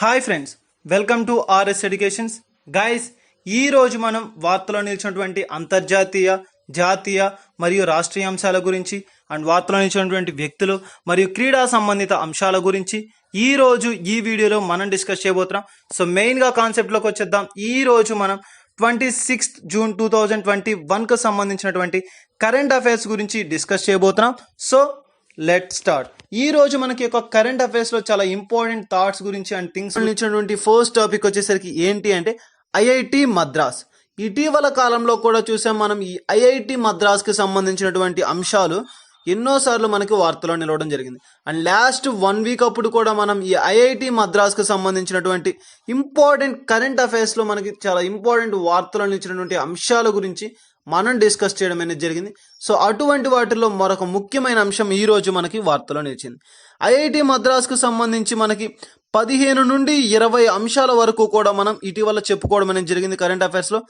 Hi friends, welcome to RS educations. Guys, ఈ రోజు మనం వార్తలో నిలిచినటువంటి అంతర్జాతీయ, జాతీయ మరియు రాష్ట్రీయ అంశాల గురించి అండ్ వార్తలో నిలిచినటువంటి వ్యక్తులు మరియు క్రీడా సంబంధిత అంశాల గురించి ఈ రోజు ఈ వీడియోలో మనం డిస్కస్ చేయబోతున్నాం. సో మెయిన్గా కాన్సెప్ట్లోకి వచ్చేద్దాం. ఈ రోజు మనం 26 జూన్ 2021కు సంబంధించినటువంటి కరెంట్ అఫైర్స్ గురించి డిస్కస్ చేయబోతున్నాం. So let start. ఈ రోజు మనకి ఒక కరెంట్ అఫైర్స్ లో చాలా ఇంపార్టెంట్ థాట్స్ గురించి అండ్ థింగ్స్ ఇచ్చినటువంటి ఫస్ట్ టాపిక్ వచ్చేసరికి ఏంటి అంటే ఐఐటి మద్రాస్. ఇటీవల కాలంలో కూడా చూసాం మనం ఈ ఐఐటి మద్రాస్ కి సంబంధించినటువంటి అంశాలు ఎన్నోసార్లు మనకి వార్తలో నిలవడం జరిగింది. అండ్ లాస్ట్ 1 వీక్ అప్పుడు కూడా మనం ఈ ఐఐటి మద్రాస్ కి సంబంధించినటువంటి ఇంపార్టెంట్ కరెంట్ అఫైర్స్ లో మనకి చాలా ఇంపార్టెంట్ వార్తలు నిలిచినటువంటి అంశాల గురించి మనం డిస్కస్ చేయడం అనేది జరిగింది. సో అటువంటి వాటిల్లో మరొక ముఖ్యమైన అంశం ఈ రోజు మనకి వార్తలో నిలిచింది. ఐఐటి మద్రాస్కు సంబంధించి మనకి 15 నుండి 20 అంశాల వరకు కూడా మనం ఇటీవల చెప్పుకోవడం అనేది జరిగింది కరెంట్ అఫైర్స్లో.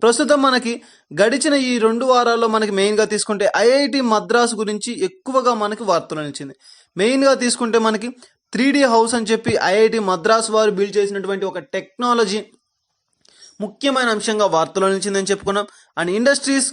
ప్రస్తుతం మనకి గడిచిన ఈ 2 వారాల్లో మనకి మెయిన్గా తీసుకుంటే ఐఐటి మద్రాస్ గురించి ఎక్కువగా మనకి వార్తలో నిలిచింది. మెయిన్గా తీసుకుంటే మనకి 3D హౌస్ అని చెప్పి ఐఐటి మద్రాస్ వారు బిల్డ్ చేసినటువంటి ఒక టెక్నాలజీ ముఖ్యమైన అంశంగా వార్తలో నిలిచిందని చెప్పుకున్నాం. అండ్ ఇండస్ట్రీస్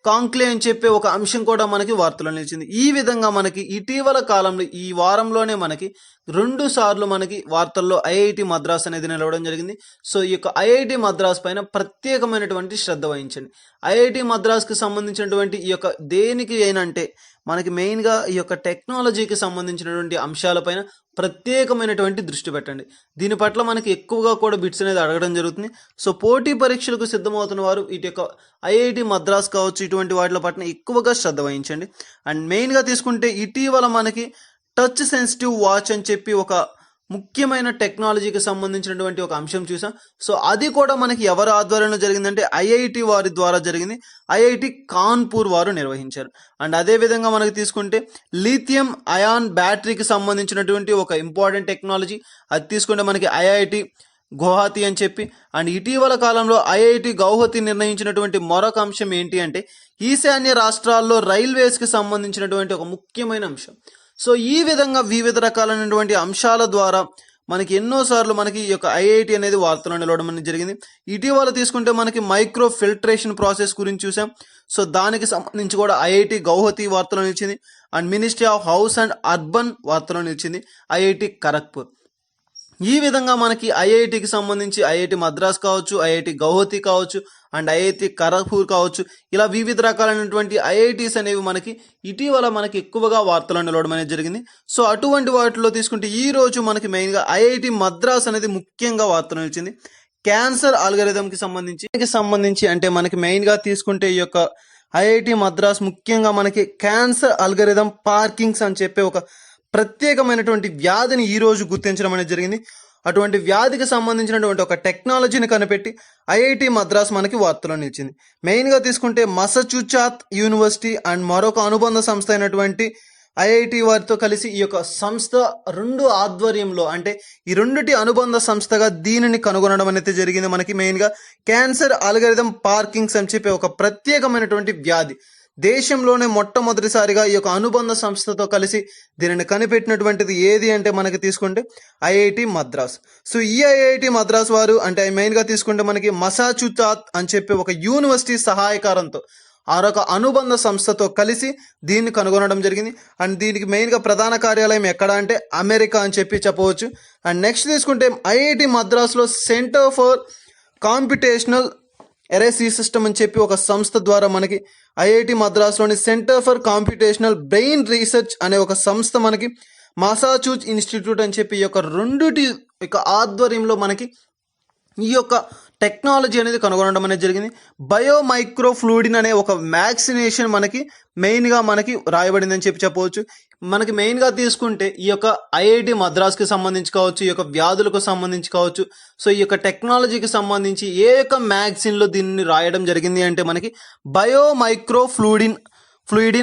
కాంక్లేవ్ అని చెప్పే ఒక అంశం కూడా మనకి వార్తలో నిలిచింది. ఈ విధంగా మనకి ఇటీవల కాలంలో ఈ వారంలోనే మనకి 2 సార్లు మనకి వార్తల్లో ఐఐటి మద్రాస్ అనేది నిలవడం జరిగింది. సో ఈ యొక్క ఐఐటి మద్రాస్ పైన ప్రత్యేకమైనటువంటి శ్రద్ధ వహించండి. ఐఐటి మద్రాస్కి సంబంధించినటువంటి ఈ యొక్క దేనికి ఏనంటే మనకి మెయిన్గా ఈ యొక్క టెక్నాలజీకి సంబంధించినటువంటి అంశాలపైన ప్రత్యేకమైనటువంటి దృష్టి పెట్టండి. దీని పట్ల మనకి ఎక్కువగా కూడా బిట్స్ అనేది అడగడం జరుగుతుంది. సో పోటీ పరీక్షలకు సిద్ధమవుతున్న వారు ఇటు యొక్క ఐఐటి మద్రాస్ కావచ్చు ఇటువంటి వాటి పట్ల ఎక్కువగా శ్రద్ధ వహించండి. అండ్ మెయిన్గా తీసుకుంటే ఇటీవల మనకి టచ్ సెన్సిటివ్ వాచ్ అని చెప్పి ఒక ముఖ్యమైన టెక్నాలజీకి సంబంధించినటువంటి ఒక అంశం చూసాం. సో అది కూడా మనకి ఎవరి ఆధ్వర్యంలో జరిగిందంటే ఐఐటి వారి ద్వారా జరిగింది. ఐఐటి కాన్పూర్ వారు నిర్వహించారు. అండ్ అదేవిధంగా మనకి తీసుకుంటే లిథియం అయాన్ బ్యాటరీకి సంబంధించినటువంటి ఒక ఇంపార్టెంట్ టెక్నాలజీ అది తీసుకుంటే మనకి ఐఐటి గౌహతి అని చెప్పి. అండ్ ఇటీవల కాలంలో ఐఐటి గౌహతి నిర్ణయించినటువంటి మరొక అంశం ఏంటి అంటే ఈశాన్య రాష్ట్రాల్లో రైల్వేస్కి సంబంధించినటువంటి ఒక ముఖ్యమైన అంశం. సో ఈ విధంగా వివిధ రకాలైనటువంటి అంశాల ద్వారా మనకి ఎన్నోసార్లు మనకి ఈ యొక్క ఐఐటి అనేది వార్తలో నిలవడం అనేది జరిగింది. ఇటీవల తీసుకుంటే మనకి మైక్రో ఫిల్ట్రేషన్ ప్రాసెస్ గురించి చూసాం. సో దానికి సంబంధించి కూడా ఐఐటి గౌహతి వార్తలో నిలిచింది. And ministry of house and urban వార్తలో నిలిచింది ఐఐటి ఖరగ్పూర్. ఈ విధంగా మనకి ఐఐటికి సంబంధించి ఐఐటి మద్రాస్ కావచ్చు, ఐఐటి గౌహతి కావచ్చు, అండ్ ఐఐటి ఖరగ్పూర్ కావచ్చు, ఇలా వివిధ రకాలైనటువంటి ఐఐటీస్ అనేవి మనకి ఇటీవల మనకి ఎక్కువగా వార్తలు నిలవడం అనేది జరిగింది. సో అటువంటి వాటిలో తీసుకుంటే ఈ రోజు మనకి మెయిన్గా ఐఐటి మద్రాస్ అనేది ముఖ్యంగా వార్తలు నిలిచింది. క్యాన్సర్ అల్గరిథంకి సంబంధించి అంటే మనకి మెయిన్గా తీసుకుంటే ఈ యొక్క ఐఐటి మద్రాస్ ముఖ్యంగా మనకి క్యాన్సర్ అల్గరిథం పార్కింగ్స్ అని చెప్పే ఒక ప్రత్యేకమైనటువంటి వ్యాధిని ఈ రోజు గుర్తించడం అనేది జరిగింది. అటువంటి వ్యాధికి సంబంధించినటువంటి ఒక టెక్నాలజీని కనిపెట్టి ఐఐటి మద్రాస్ మనకి వార్తలో నిలిచింది. మెయిన్గా తీసుకుంటే మసచ్యూసెట్స్ యూనివర్సిటీ అండ్ మరొక అనుబంధ సంస్థ అయినటువంటి ఐఐటి వారితో కలిసి ఈ యొక్క సంస్థ 2 ఆధ్వర్యంలో అంటే ఈ 2టి అనుబంధ సంస్థగా దీనిని కనుగొనడం అనేది జరిగింది. మనకి మెయిన్గా క్యాన్సర్ అల్గరిథం పార్కింగ్స్ అని చెప్పి ఒక ప్రత్యేకమైనటువంటి వ్యాధి దేశంలోనే మొట్టమొదటిసారిగా ఈ యొక్క అనుబంధ సంస్థతో కలిసి దీనిని కనిపెట్టినటువంటిది ఏది అంటే మనకి తీసుకుంటే ఐఐటి మద్రాస్. సో ఈ ఐఐటి మద్రాస్ వారు అంటే మెయిన్గా తీసుకుంటే మనకి మసాచుసెట్స్ అని చెప్పి ఒక యూనివర్సిటీ సహాయకారంతో ఆరొక అనుబంధ సంస్థతో కలిసి దీన్ని కనుగొనడం జరిగింది. అండ్ దీనికి మెయిన్గా ప్రధాన కార్యాలయం ఎక్కడ అంటే అమెరికా అని చెప్పవచ్చు. అండ్ నెక్స్ట్ తీసుకుంటే ఐఐటి మద్రాస్లో సెంటర్ ఫర్ కాంపిటేషనల్ ఎరేసీ సిస్టమ్ అని చెప్పి ఒక సంస్థ ద్వారా మనకి ఐఐటి మద్రాస్లోని centre for computational brain research అనే ఒక సంస్థ మనకి మసాచుసెట్స్ ఇన్స్టిట్యూట్ అని చెప్పి ఈ యొక్క 2టి ఆధ్వర్యంలో మనకి ఈ యొక్క టెక్నాలజీ అనేది కనుగొనడం అనేది జరిగింది. బయోమైక్రోఫ్లూయిడిన్ అనే ఒక వ్యాక్సినేషన్ మనకి మెయిన్గా మనకి రాయబడిందని చెప్పవచ్చు. మనకి మెయిన్గా తీసుకుంటే ఈ యొక్క ఐఐటి మద్రాస్కి సంబంధించి కావచ్చు, ఈ యొక్క వ్యాధులకు సంబంధించి కావచ్చు, సో ఈ యొక్క టెక్నాలజీకి సంబంధించి ఏ యొక్క మ్యాగజైన్లో దీన్ని రాయడం జరిగింది అంటే మనకి బయోమైక్రోఫ్లూయిడిన్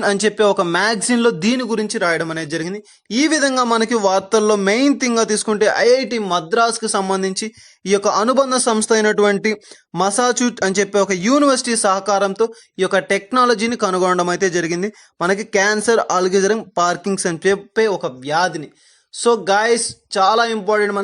అని చెప్పే ఒక మ్యాగజైన్లో దీని గురించి రాయడం అనేది జరిగింది. ఈ విధంగా మనకి వార్తల్లో మెయిన్ థింగ్గా తీసుకుంటే ఐఐటి మద్రాస్కి సంబంధించి ఈ యొక్క అనుబంధ సంస్థ అయినటువంటి మసాచుసెట్స్ అని చెప్పే ఒక యూనివర్సిటీ సహకారంతో ఈ యొక్క టెక్నాలజీని కనుగొనడం అయితే జరిగింది. మనకి క్యాన్సర్ అల్గరిథం పార్కింగ్స్ అని చెప్పే ఒక వ్యాధిని. సో గాయస్ చాలా ఇంపార్టెంట్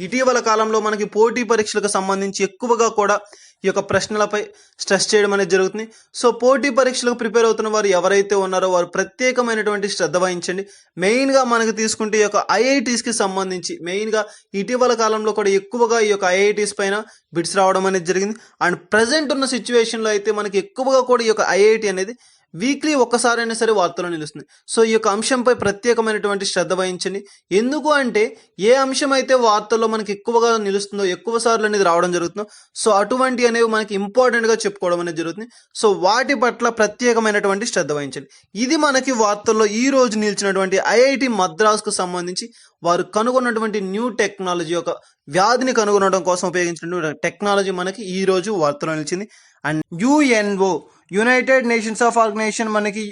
ఇటీవల కాలంలో మనకి పోటీ పరీక్షలకు సంబంధించి ఎక్కువగా కూడా ఈ యొక్క ప్రశ్నలపై స్ట్రెస్ చేయడం అనేది జరుగుతుంది. సో పోటీ పరీక్షలకు ప్రిపేర్ అవుతున్న వారు ఎవరైతే ఉన్నారో వారు ప్రత్యేకమైనటువంటి శ్రద్ధ వహించండి. మెయిన్గా మనకు తీసుకుంటే ఈ యొక్క ఐఐటీస్కి సంబంధించి మెయిన్గా ఇటీవల కాలంలో కూడా ఎక్కువగా ఈ యొక్క ఐఐటీస్ పైన బిడ్స్ రావడం అనేది జరిగింది. అండ్ ప్రజెంట్ ఉన్న సిచ్యువేషన్లో అయితే మనకి ఎక్కువగా కూడా ఈ యొక్క ఐఐటి అనేది వీక్లీ ఒక్కసారైనా సరే వార్తల్లో నిలుస్తుంది. సో ఈ యొక్క అంశంపై ప్రత్యేకమైనటువంటి శ్రద్ధ వహించండి. ఎందుకు అంటే ఏ అంశం అయితే వార్తల్లో మనకి ఎక్కువగా నిలుస్తుందో, ఎక్కువ సార్లు అనేది రావడం జరుగుతుందో, సో అటువంటి అనేవి మనకి ఇంపార్టెంట్గా చెప్పుకోవడం అనేది జరుగుతుంది. సో వాటి పట్ల ప్రత్యేకమైనటువంటి శ్రద్ధ వహించండి. ఇది మనకి వార్తల్లో ఈ రోజు నిలిచినటువంటి ఐఐటి మద్రాస్కు సంబంధించి వారు కనుగొన్నటువంటి న్యూ టెక్నాలజీ, ఒక వ్యాధిని కనుగొనడం కోసం ఉపయోగించినటువంటి టెక్నాలజీ మనకి ఈ రోజు వార్తలో నిలిచింది. And UNO, united nations of organisation, మనకి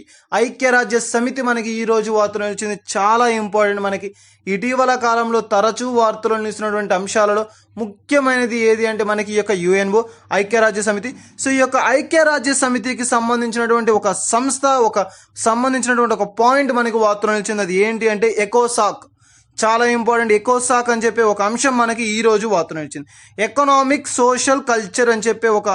ఐక్యరాజ్య సమితి మనకి ఈ రోజు వార్తలో నిలిచింది. చాలా ఇంపార్టెంట్. మనకి ఇటీవల కాలంలో తరచూ వార్తలో నిలిచినటువంటి అంశాలలో ముఖ్యమైనది ఏది అంటే మనకి ఈ యొక్క యుఎన్ఓ, ఐక్యరాజ్య సమితి. సో ఈ యొక్క ఐక్యరాజ్య సమితికి సంబంధించినటువంటి ఒక సంస్థ, సంబంధించినటువంటి ఒక పాయింట్ మనకి వార్తలో నిలిచింది. అది ఏంటి అంటే ఎకోసాక్. చాలా ఇంపార్టెంట్. ఎకోసాక్ అని చెప్పే ఒక అంశం మనకి ఈ రోజు వార్తలో నిలిచింది. ఎకనామిక్, సోషల్, కల్చర్ అని చెప్పే ఒక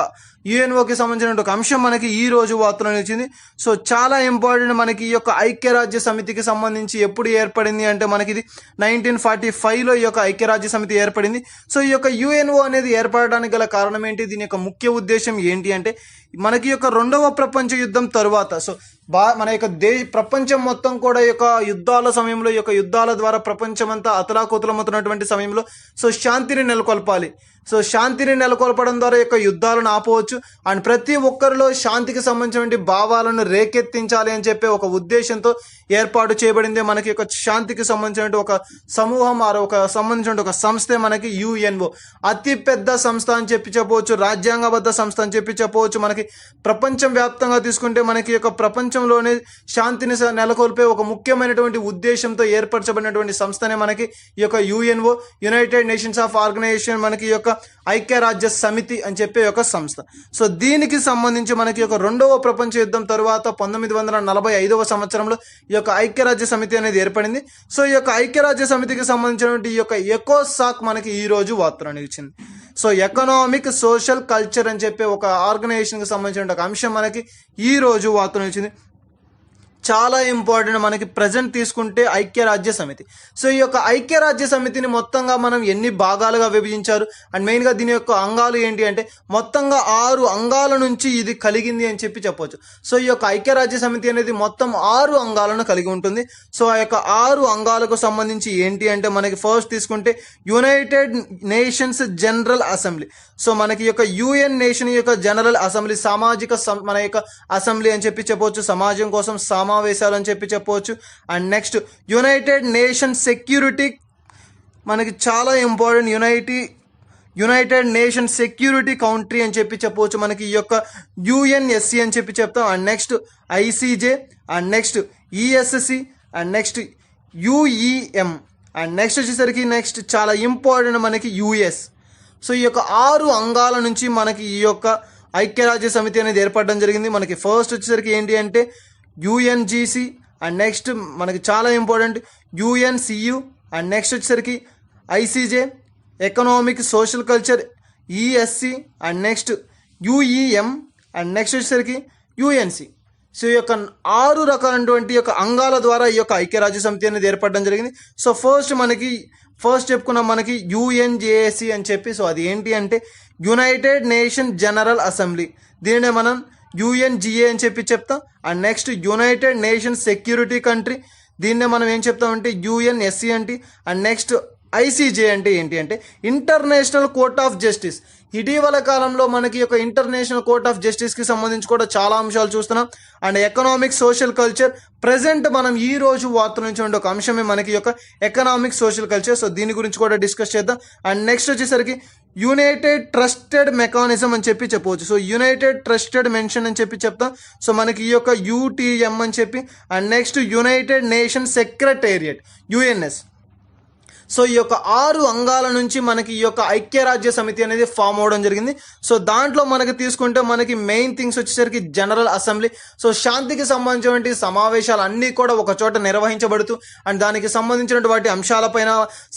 యుఎన్ఓకి సంబంధించిన ఒక అంశం మనకి ఈ రోజు వార్తలో నిలిచింది. సో చాలా ఇంపార్టెంట్. మనకి ఈ యొక్క ఐక్యరాజ్య సమితికి సంబంధించి ఎప్పుడు ఏర్పడింది అంటే మనకి ఇది 1945లో ఈ యొక్క ఐక్యరాజ్య సమితి ఏర్పడింది. సో ఈ యొక్క యుఎన్ఓ అనేది ఏర్పడడానికి గల కారణం ఏంటి, దీని యొక్క ముఖ్య ఉద్దేశం ఏంటి అంటే మనకి యొక్క 2వ ప్రపంచ యుద్ధం తరువాత సో మన యొక్క ప్రపంచం మొత్తం కూడా ఈ యొక్క యుద్ధాల సమయంలో, ఈ యొక్క యుద్ధాల ద్వారా ప్రపంచం అంతా అతలాకుతలమవుతున్నటువంటి సమయంలో సో శాంతిని నెలకొల్పాలి. సో శాంతిని నెలకొల్పడం ద్వారా యొక్క యుద్ధాలను ఆపవచ్చు. అండ్ ప్రతి ఒక్కరిలో శాంతికి సంబంధించిన భావాలను రేకెత్తించాలి అని చెప్పే ఒక ఉద్దేశంతో ఏర్పాటు చేయబడింది మనకి యొక్క శాంతికి సంబంధించిన ఒక సమూహం, సంబంధించిన ఒక సంస్థే మనకి యుఎన్ఓ. అతి పెద్ద సంస్థ అని చెప్పి చెప్పవచ్చు, రాజ్యాంగబద్ధ సంస్థ అని చెప్పి చెప్పవచ్చు. మనకి ప్రపంచం వ్యాప్తంగా తీసుకుంటే మనకి యొక్క ప్రపంచంలోనే శాంతిని నెలకొల్పే ఒక ముఖ్యమైనటువంటి ఉద్దేశంతో ఏర్పరచబడినటువంటి సంస్థనే మనకి ఈ యొక్క UNO, united nations of organisation, మనకి ఈ యొక్క ఐక్యరాజ్య సమితి అని చెప్పే ఒక సంస్థ. సో దీనికి సంబంధించి మనకి ఒక 2వ ప్రపంచ యుద్ధం తరువాత 1945వ సంవత్సరంలో ఈ యొక్క ఐక్యరాజ్య సమితి అనేది ఏర్పడింది. సో ఈ యొక్క ఐక్యరాజ్య సమితికి సంబంధించినటువంటి ఈ యొక్క ఎకోసాక్ మనకి ఈ రోజు వార్తలో నిలిచింది. సో ఎకనామిక్, సోషల్, కల్చర్ అని చెప్పే ఒక ఆర్గనైజేషన్కి సంబంధించిన ఒక అంశం మనకి ఈ రోజు వార్తలో నిలిచింది. చాలా ఇంపార్టెంట్. మనకి ప్రజెంట్ తీసుకుంటే ఐక్యరాజ్య సమితి. సో ఈ యొక్క ఐక్యరాజ్య సమితిని మొత్తంగా మనం ఎన్ని భాగాలుగా విభజించారు అండ్ మెయిన్గా దీని యొక్క అంగాలు ఏంటి అంటే మొత్తంగా 6 అంగాల నుంచి ఇది కలిగింది అని చెప్పి చెప్పవచ్చు. సో ఈ యొక్క ఐక్యరాజ్య సమితి అనేది మొత్తం 6 అంగాలను కలిగి ఉంటుంది. సో ఆ యొక్క 6 అంగాలకు సంబంధించి ఏంటి అంటే మనకి ఫస్ట్ తీసుకుంటే United nations general assembly. So మనకి యొక్క యుఎన్ నేషన్ యొక్క జనరల్ అసెంబ్లీ, సామాజిక మన యొక్క అసెంబ్లీ అని చెప్పి చెప్పవచ్చు, సమాజం కోసం సమావేశాలు అని చెప్పి చెప్పవచ్చు. And next United nation security, మనకి చాలా important. United nation security country అని చెప్పి చెప్పవచ్చు. మనకి ఈ యొక్క యుఎన్ఎస్సి అని చెప్పి చెప్తాం. And next ICJ, and next ESC, and next UEM, and next వచ్చేసరికి నెక్స్ట్ చాలా ఇంపార్టెంట్ మనకి యుఎస్. సో ఈ యొక్క 6 అంగాల నుంచి మనకి ఈ యొక్క ఐక్యరాజ్య సమితి అనేది ఏర్పడడం జరిగింది. మనకి ఫస్ట్ వచ్చేసరికి ఏంటి అంటే యుఎన్జిసి, అండ్ నెక్స్ట్ మనకి చాలా ఇంపార్టెంట్ యుఎన్సియు, అండ్ నెక్స్ట్ వచ్చేసరికి ICJ, economic, social, culture, ESC, and next UEM, and next వచ్చేసరికి యుఎన్సి. సో ఈ యొక్క 6 రకాలైనటువంటి యొక్క అంగాల ద్వారా ఈ యొక్క ఐక్యరాజ్య సమితి అనేది ఏర్పడడం జరిగింది. సో ఫస్ట్ చెప్పుకున్నాం మనకి యుఎన్జేఏసి అని చెప్పి. సో అది ఏంటి అంటే యునైటెడ్ నేషన్ జనరల్ అసెంబ్లీ, దీనినే మనం యుఎన్జిఏ అని చెప్పి చెప్తాం. And next United nation security country, దీన్నే మనం ఏం చెప్తామంటే యుఎన్ఎస్సి అంటే. అండ్ నెక్స్ట్ ఐసీజే అంటే ఏంటి అంటే ఇంటర్నేషనల్ కోర్ట్ ఆఫ్ జస్టిస్. ఇటీవల కాలంలో మనకి యొక్క ఇంటర్నేషనల్ కోర్ట్ ఆఫ్ జస్టిస్కి సంబంధించి కూడా చాలా అంశాలు చూస్తున్నాం. And economic, social, culture present మనం ఈ రోజు వార్త నుంచి ఉండే ఒక అంశమే మనకి యొక్క ఎకనామిక్, సోషల్, కల్చర్. సో దీని గురించి కూడా డిస్కస్ చేద్దాం. అండ్ నెక్స్ట్ వచ్చేసరికి యునైటెడ్ ట్రస్టెడ్ మెకానిజం అని చెప్పి చెప్పవచ్చు. సో యునైటెడ్ ట్రస్టెడ్ మెన్షన్ అని చెప్పి చెప్తాం. సో మనకి ఈ యొక్క యూటీఎం అని చెప్పి. And next United nation secretariat, UNS. So ఈ యొక్క 6 అంగాల నుంచి మనకి ఈ యొక్క ఐక్యరాజ్య సమితి అనేది ఫామ్ అవడం జరిగింది. సో దాంట్లో మనకి తీసుకుంటే మనకి మెయిన్ థింగ్స్ వచ్చేసరికి జనరల్ అసెంబ్లీ. సో శాంతికి సంబంధించినటువంటి సమావేశాలు అన్నీ కూడా ఒక చోట నిర్వహించబడుతూ అండ్ దానికి సంబంధించినటువంటి అంశాలపైన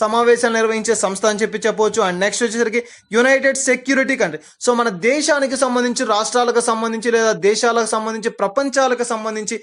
సమావేశాలు నిర్వహించే సంస్థ అని చెప్పవచ్చు. అండ్ నెక్స్ట్ వచ్చేసరికి యునైటెడ్ సెక్యూరిటీ కంట్రీ. సో మన దేశానికి సంబంధించి, రాష్ట్రాలకు సంబంధించి లేదా దేశాలకు సంబంధించి, ప్రపంచాలకు సంబంధించి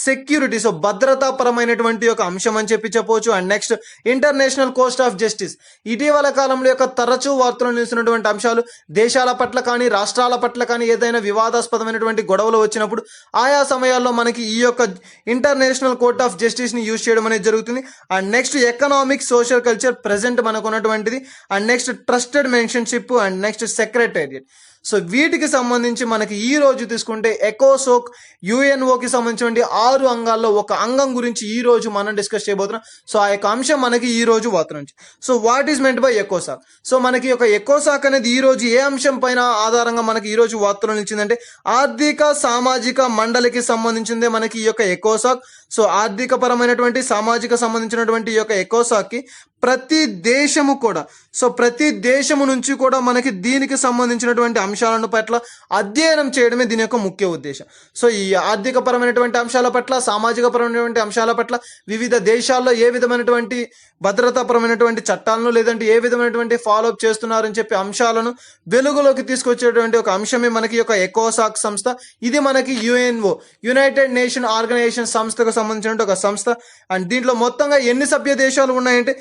సెక్యూరిటీ, సో భద్రతాపరమైనటువంటి ఒక అంశం అని చెప్పవచ్చు. And next international court of justice. ఇటీవల కాలంలో యొక్క తరచూ వార్తలు నిలుస్తున్నటువంటి అంశాలు, దేశాల పట్ల కానీ రాష్ట్రాల పట్ల కానీ ఏదైనా వివాదాస్పదమైనటువంటి గొడవలు వచ్చినప్పుడు ఆయా సమయాల్లో మనకి ఈ యొక్క ఇంటర్నేషనల్ కోర్ట్ ఆఫ్ జస్టిస్ ని యూజ్ చేయడం అనేది జరుగుతుంది. And next economic, social, culture present మనకు ఉన్నటువంటిది. అండ్ నెక్స్ట్ ట్రస్టెడ్ మెంషన్షిప్. And next secretariat. సో వీటికి సంబంధించి మనకి ఈ రోజు తీసుకుంటే ఎకోసోక్, యుఎన్ఓకి సంబంధించిన 6 అంగాల్లో ఒక అంగం గురించి ఈ రోజు మనం డిస్కస్ చేయబోతున్నాం. సో ఆ యొక్క అంశం మనకి ఈ రోజు వార్త నుంచి. So what is meant by ఎకోసాక్? సో మనకి ఒక ఎకోసాక్ అనేది ఈ రోజు ఏ అంశం పైన ఆధారంగా మనకి ఈ రోజు వార్తలో నిలిచిందంటే ఆర్థిక సామాజిక మండలికి సంబంధించిందే మనకి ఈ యొక్క ఎకోసాక్. సో ఆర్థిక పరమైనటువంటి, సామాజిక సంబంధించినటువంటి ఈ యొక్క ఎకోసాక్ కి ప్రతి దేశము కూడా, సో ప్రతి దేశము నుంచి కూడా మనకి దీనికి సంబంధించినటువంటి అంశాలను పట్ల అధ్యయనం చేయడమే దీని యొక్క ముఖ్య ఉద్దేశం. సో ఈ ఆర్థిక పరమైనటువంటి అంశాల పట్ల, సామాజిక పరమైనటువంటి అంశాల పట్ల వివిధ దేశాల్లో ఏ విధమైనటువంటి భద్రతాపరమైనటువంటి చట్టాలను లేదంటే ఏ విధమైనటువంటి ఫాలో అప్ చేస్తున్నారని చెప్పి అంశాలను వెలుగులోకి తీసుకొచ్చేటువంటి ఒక అంశమే మనకి యొక్క ఎకోసాక్ సంస్థ. ఇది మనకి యుఎన్ఓ, యునైటెడ్ నేషన్ ఆర్గనైజేషన్ సంస్థకు సంబంధించిన ఒక సంస్థ. అండ్ దీంట్లో మొత్తంగా ఎన్ని సభ్య దేశాలు ఉన్నాయంటే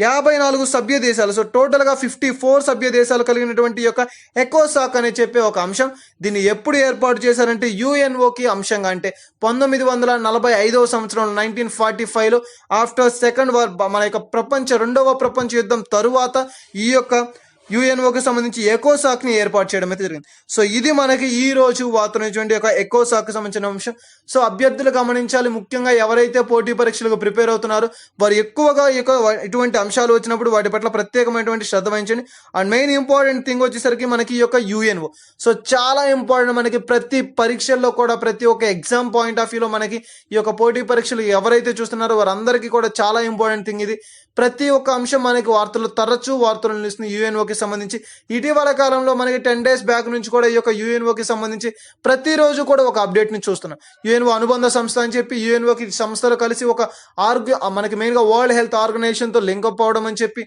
54 సభ్య దేశాలు. సో టోటల్గా 54 సభ్య దేశాలు కలిగినటువంటి యొక్క ఎకోసాక్ అని చెప్పే ఒక అంశం. దీన్ని ఎప్పుడు ఏర్పాటు చేశారంటే యుఎన్ఓకి అంశంగా, అంటే 1945వ సంవత్సరంలో 1945లో ఆఫ్టర్ సెకండ్ వార్, మన యొక్క రెండవ ప్రపంచ యుద్ధం తరువాత ఈ యొక్క యుఎన్ఓకి సంబంధించి ఎకోసాక్ ని ఏర్పాటు చేయడం అయితే జరిగింది. సో ఇది మనకి ఈ రోజు వార్తనటువంటి ఒక ఎకోసాక్ సంబంధించిన అంశం. సో అభ్యర్థులు గమనించాలి, ముఖ్యంగా ఎవరైతే పోటీ పరీక్షలకు ప్రిపేర్ అవుతున్నారో వారు ఎక్కువగా ఇటువంటి అంశాలు వచ్చినప్పుడు వాటి పట్ల ప్రత్యేకమైనటువంటి శ్రద్ధ వహించండి. అండ్ మెయిన్ ఇంపార్టెంట్ థింగ్ వచ్చేసరికి మనకి ఈ యొక్క యుఎన్ఓ, సో చాలా ఇంపార్టెంట్. మనకి ప్రతి పరీక్షల్లో కూడా, ప్రతి ఒక్క ఎగ్జామ్ పాయింట్ ఆఫ్ వ్యూలో మనకి ఈ యొక్క పోటీ పరీక్షలు ఎవరైతే చూస్తున్నారో వారందరికీ కూడా చాలా ఇంపార్టెంట్ థింగ్ ఇది. ప్రతి ఒక్క అంశం మనకి తరచూ వార్తలు నిలుస్తుంది యుఎన్ఓకి సంబంధించి. ఇటీవల కాలంలో మనకి 10 days బ్యాక్ నుంచి కూడా ఈ యొక్క యుఎన్ఓకి సంబంధించి ప్రతిరోజు కూడా ఒక అప్డేట్ ని చూస్తున్నాం. యుఎన్ఓ అనుబంధ సంస్థ అని చెప్పి యుఎన్ఓకి సంస్థలు కలిసి ఒక మనకి మెయిన్గా వరల్డ్ హెల్త్ ఆర్గనైజేషన్ తో లింకప్ అవడం అని చెప్పి,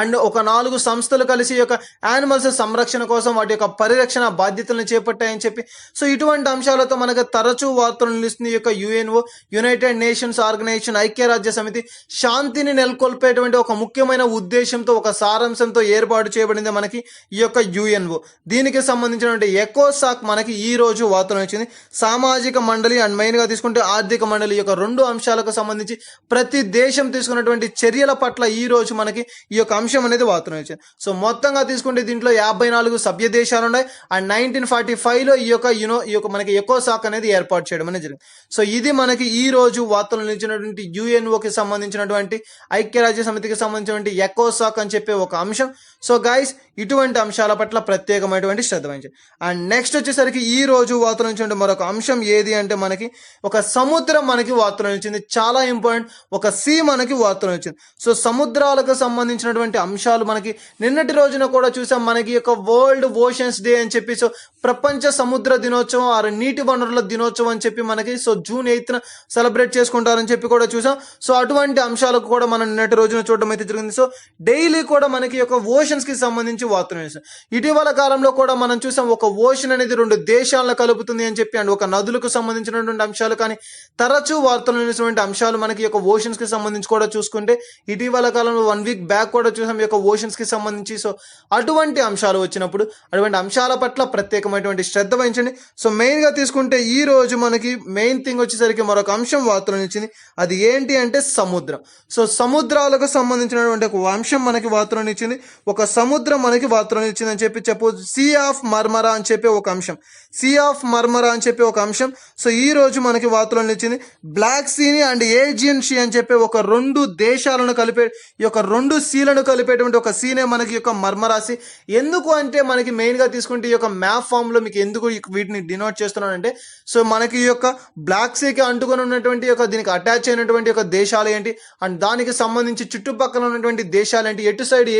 అండ్ ఒక 4 సంస్థలు కలిసి యొక్క యానిమల్స్ సంరక్షణ కోసం వాటి యొక్క పరిరక్షణ బాధ్యతలను చేపట్టాయని చెప్పి, సో ఇటువంటి అంశాలతో మనకు తరచూ వార్తలు నిలుస్తుంది ఈ యొక్క యుఎన్ఓ, యునైటెడ్ నేషన్స్ ఆర్గనైజేషన్, ఐక్యరాజ్య సమితి. శాంతిని నెలకొల్పేటువంటి ఒక ముఖ్యమైన ఉద్దేశంతో, ఒక సారాంశంతో ఏర్పాటు చేయబడింది మనకి ఈ యొక్క యుఎన్ఓ. దీనికి సంబంధించినటువంటి ఎకోసాక్ మనకి ఈ రోజు వార్తలు వచ్చింది. సామాజిక మండలి అండ్ మెయిన్ గా తీసుకుంటే ఆర్థిక మండలి యొక్క 2 అంశాలకు సంబంధించి ప్రతి దేశం తీసుకున్నటువంటి చర్యల పట్ల ఈ రోజు మనకి ఈ యొక్క అంశం అనేది వార్తలు వచ్చింది. సో మొత్తంగా తీసుకుంటే దీంట్లో 54 సభ్య దేశాలు ఉన్నాయి. అండ్ 1945లో ఈ యొక్క మనకి ఎకోసాక్ అనేది ఏర్పాటు చేయడం అనేది జరిగింది. సో ఇది మనకి ఈ రోజు వార్తలు నిలిచినటువంటి యుఎన్ఓకి సంబంధించినటువంటి, ఐక్యరాజ్య సమితికి సంబంధించినటువంటి ఎకోసాక్ అని చెప్పే ఒక అంశం. సో గైస్, ఇటువంటి అంశాల పట్ల ప్రత్యేకమైనటువంటి శ్రద్ధ వహించండి. అండ్ నెక్స్ట్ వచ్చేసరికి ఈ రోజు వార్తలు నిలిచిన మరొక అంశం ఏది అంటే మనకి ఒక సముద్రం మనకి వార్తలు నిలిచింది. చాలా ఇంపార్టెంట్. ఒక సీ మనకి వార్తలు నిలిచింది. సో సముద్రాలకు సంబంధించినటువంటి అంశాలు మనకి నిన్నటి రోజున కూడా చూసాం. మనకి ఒక వరల్డ్ ఓషన్స్ డే అని చెప్పి, సో ప్రపంచ సముద్ర దినోత్సవం, నీటి వనరుల దినోత్సవం అని చెప్పి మనకి సో June 8న సెలబ్రేట్ చేసుకుంటారని చెప్పి కూడా చూసాం. సో అటువంటి అంశాలకు కూడా మనం నిన్నటి రోజున చూడడం అయితే జరిగింది. సో డైలీ కూడా మనకి ఒక ఓషన్స్ కి సంబంధించి వార్తలు నిలిచాం. ఇటీవల కాలంలో కూడా మనం చూసాం, ఒక ఓషన్ అనేది 2 దేశాలను కలుపుతుంది అని చెప్పి, అండ్ ఒక నదులకు సంబంధించినటువంటి అంశాలు కానీ తరచూ వార్తలు నిలిచినటువంటి అంశాలు మనకి ఒక ఓషన్స్ కి సంబంధించి కూడా చూసుకుంటే ఇటీవల కాలంలో 1 week బ్యాక్ కూడా చూసాం ఈ యొక్క ఓషన్స్ కి సంబంధించి. సో అటువంటి అంశాలు వచ్చినప్పుడు అటువంటి అంశాల పట్ల ప్రత్యేకమైనటువంటి శ్రద్ధ వహించండి. సో మెయిన్ గా తీసుకుంటే ఈ రోజు మనకి మెయిన్ థింగ్ వచ్చేసరికి మరొక అంశం వార్తలు నిలిచింది. అది ఏంటి అంటే సముద్రం. సో సముద్రాలకు సంబంధించినటువంటి ఒక అంశం మనకి వార్తలు నిలిచింది. ఒక సముద్రం మనకి వార్తలో నిలిచిందని చెప్పవచ్చు. సీ ఆఫ్ మర్మరా అని చెప్పి ఒక అంశం, సీ ఆఫ్ మర్మరా అని చెప్పి ఒక అంశం. సో ఈ రోజు మనకి వార్తలో నిలిచింది. బ్లాక్ సీని అండ్ ఏజియన్ సీ అని చెప్పి ఒక రెండు దేశాలను కలిపే, ఈ యొక్క రెండు సీలను కలిపేటువంటి ఒక సీనే మనకి యొక్క మర్మరాశి. ఎందుకు అంటే మనకి మెయిన్గా తీసుకుంటే ఈ యొక్క మ్యాప్ ఫామ్లో మీకు ఎందుకు వీటిని డినోట్ చేస్తున్నానంటే, సో మనకి ఈ యొక్క బ్లాక్ సీకి అంటుకొని ఉన్నటువంటి యొక్క దీనికి అటాచ్ అయినటువంటి యొక్క దేశాలు ఏంటి, అండ్ దానికి సంబంధించి చుట్టుపక్కల ఉన్నటువంటి దేశాలు ఏంటి, ఎటు సైడ్